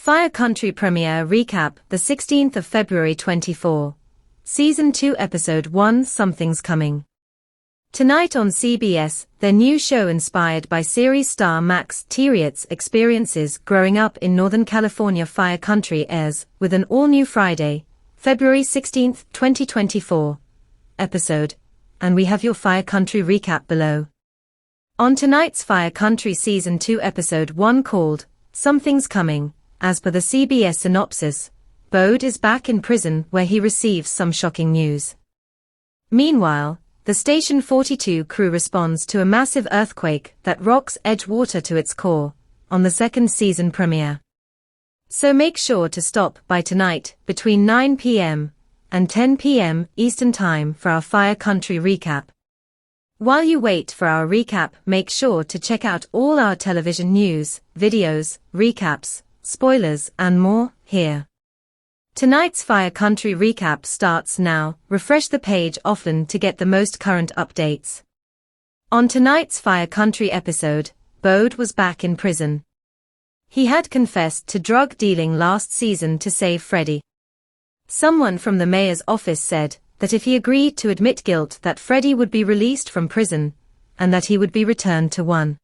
Fire Country premiere recap, the 16th of February 24. Season 2 Episode 1, Something's Coming. Tonight on CBS, their new show inspired by series star Max Thieriot's experiences growing up in Northern California. Fire Country airs, with an all-new Friday, February 16, 2024, episode, and we have your Fire Country recap below. On tonight's Fire Country Season 2 Episode 1 called, Something's Coming, as per the CBS synopsis, Bode is back in prison where he receives some shocking news. Meanwhile, the Station 42 crew responds to a massive earthquake that rocks Edgewater to its core, on the second season premiere. So make sure to stop by tonight, between 9 p.m. and 10 p.m. Eastern Time for our Fire Country recap. While you wait for our recap, make sure to check out all our television news, videos, recaps, spoilers and more, here. Tonight's Fire Country recap starts now. Refresh the page often to get the most current updates. On tonight's Fire Country episode, Bode was back in prison. He had confessed to drug dealing last season to save Freddie. Someone from the mayor's office said that if he agreed to admit guilt that Freddie would be released from prison, and that he would be returned to one.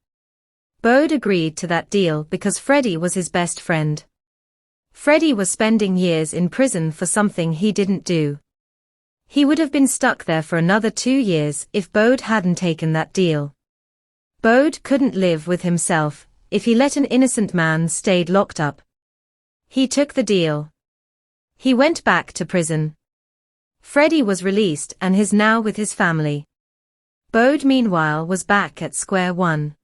Bode agreed to that deal because Freddie was his best friend. Freddie was spending years in prison for something he didn't do. He would have been stuck there for another 2 years if Bode hadn't taken that deal. Bode couldn't live with himself if he let an innocent man stay locked up. He took the deal. He went back to prison. Freddie was released and is now with his family. Bode meanwhile was back at square one.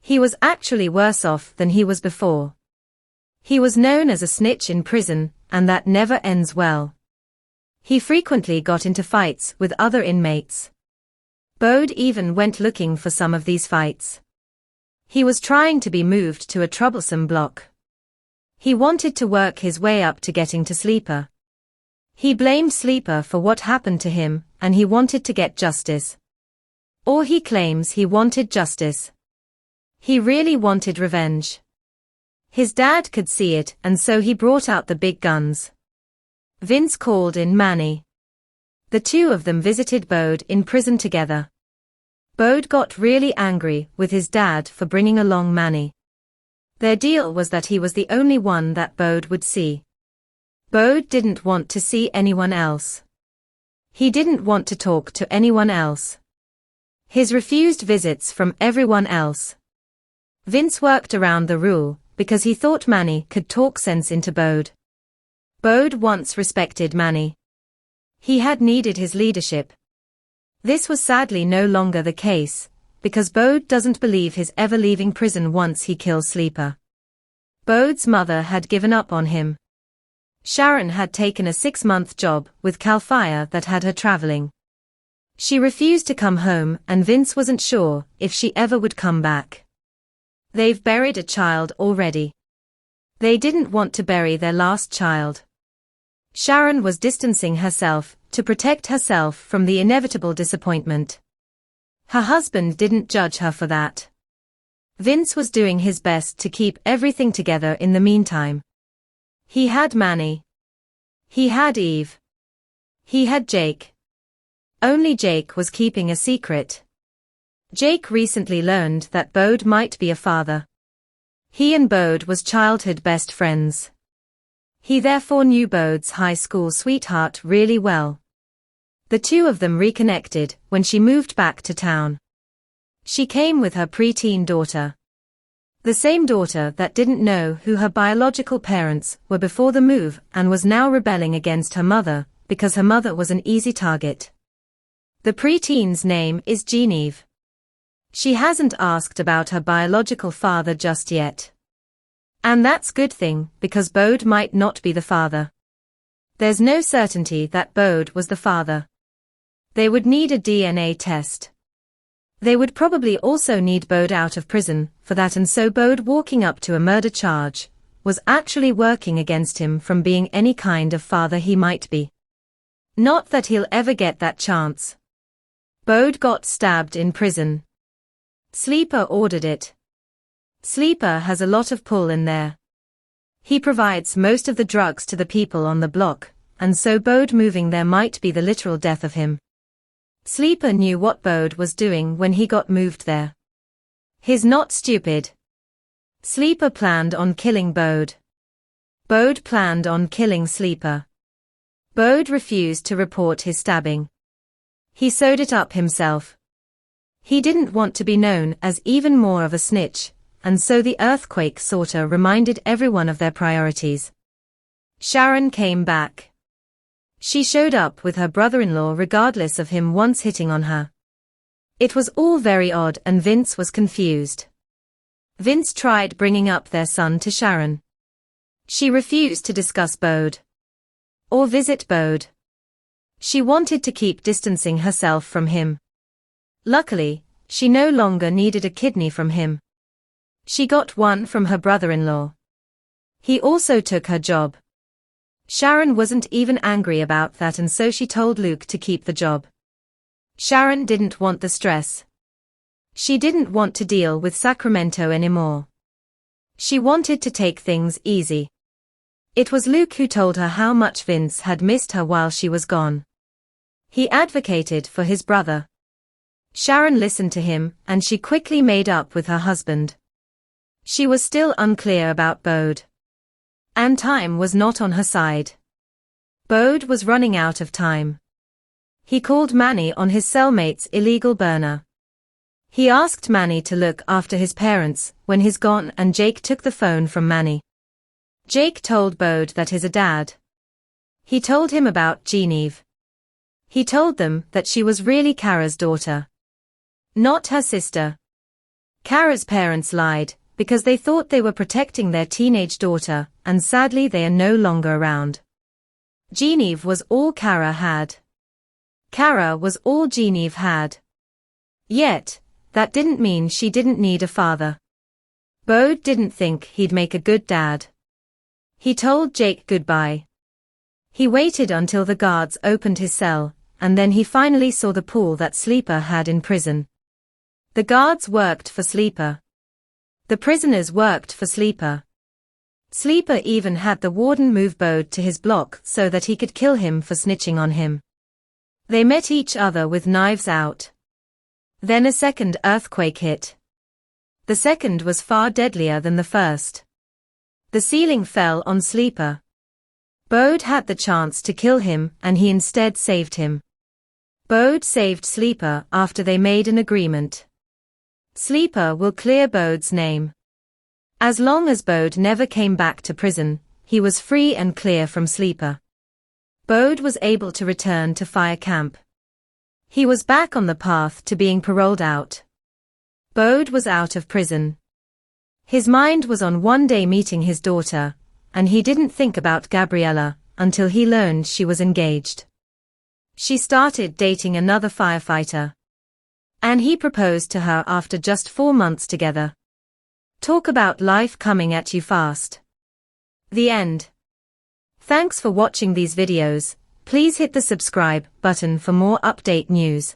He was actually worse off than he was before. He was known as a snitch in prison, and that never ends well. He frequently got into fights with other inmates. Bode even went looking for some of these fights. He was trying to be moved to a troublesome block. He wanted to work his way up to getting to Sleeper. He blamed Sleeper for what happened to him, and he wanted to get justice. Or he claims he wanted justice. He really wanted revenge. His dad could see it, and so he brought out the big guns. Vince called in Manny. The two of them visited Bode in prison together. Bode got really angry with his dad for bringing along Manny. Their deal was that he was the only one that Bode would see. Bode didn't want to see anyone else. He didn't want to talk to anyone else. His refused visits from everyone else. Vince worked around the rule, because he thought Manny could talk sense into Bode. Bode once respected Manny. He had needed his leadership. This was sadly no longer the case, because Bode doesn't believe he's ever leaving prison once he kills Sleeper. Bode's mother had given up on him. Sharon had taken a 6-month job with Cal Fire that had her traveling. She refused to come home, and Vince wasn't sure if she ever would come back. They've buried a child already. They didn't want to bury their last child. Sharon was distancing herself to protect herself from the inevitable disappointment. Her husband didn't judge her for that. Vince was doing his best to keep everything together in the meantime. He had Manny. He had Eve. He had Jake. Only Jake was keeping a secret. Jake recently learned that Bode might be a father. He and Bode was childhood best friends. He therefore knew Bode's high school sweetheart really well. The two of them reconnected when she moved back to town. She came with her preteen daughter. The same daughter that didn't know who her biological parents were before the move and was now rebelling against her mother because her mother was an easy target. The preteen's name is Genevieve. She hasn't asked about her biological father just yet. And that's a good thing, because Bode might not be the father. There's no certainty that Bode was the father. They would need a DNA test. They would probably also need Bode out of prison for that, and so Bode walking up to a murder charge was actually working against him from being any kind of father he might be. Not that he'll ever get that chance. Bode got stabbed in prison. Sleeper ordered it. Sleeper has a lot of pull in there. He provides most of the drugs to the people on the block, and so Bode moving there might be the literal death of him. Sleeper knew what Bode was doing when he got moved there. He's not stupid. Sleeper planned on killing Bode. Bode planned on killing Sleeper. Bode refused to report his stabbing. He sewed it up himself. He didn't want to be known as even more of a snitch, and so the earthquake sorter reminded everyone of their priorities. Sharon came back. She showed up with her brother-in-law regardless of him once hitting on her. It was all very odd and Vince was confused. Vince tried bringing up their son to Sharon. She refused to discuss Bode or visit Bode. She wanted to keep distancing herself from him. Luckily, she no longer needed a kidney from him. She got one from her brother-in-law. He also took her job. Sharon wasn't even angry about that, and so she told Luke to keep the job. Sharon didn't want the stress. She didn't want to deal with Sacramento anymore. She wanted to take things easy. It was Luke who told her how much Vince had missed her while she was gone. He advocated for his brother. Sharon listened to him, and she quickly made up with her husband. She was still unclear about Bode. And time was not on her side. Bode was running out of time. He called Manny on his cellmate's illegal burner. He asked Manny to look after his parents when he's gone, and Jake took the phone from Manny. Jake told Bode that he's a dad. He told him about Genevieve. He told them that she was really Kara's daughter, not her sister. Kara's parents lied because they thought they were protecting their teenage daughter, and sadly they are no longer around. Genevieve was all Kara had. Kara was all Genevieve had. Yet, that didn't mean she didn't need a father. Bode didn't think he'd make a good dad. He told Jake goodbye. He waited until the guards opened his cell, and then he finally saw the pool that Sleeper had in prison. The guards worked for Sleeper. The prisoners worked for Sleeper. Sleeper even had the warden move Bode to his block so that he could kill him for snitching on him. They met each other with knives out. Then a second earthquake hit. The second was far deadlier than the first. The ceiling fell on Sleeper. Bode had the chance to kill him, and he instead saved him. Bode saved Sleeper after they made an agreement. Sleeper will clear Bode's name. As long as Bode never came back to prison, he was free and clear from Sleeper. Bode was able to return to Fire Camp. He was back on the path to being paroled out. Bode was out of prison. His mind was on one day meeting his daughter, and he didn't think about Gabriella until he learned she was engaged. She started dating another firefighter. And he proposed to her after just 4 months together. Talk about life coming at you fast. The end. Thanks for watching these videos. Please hit the subscribe button for more update news.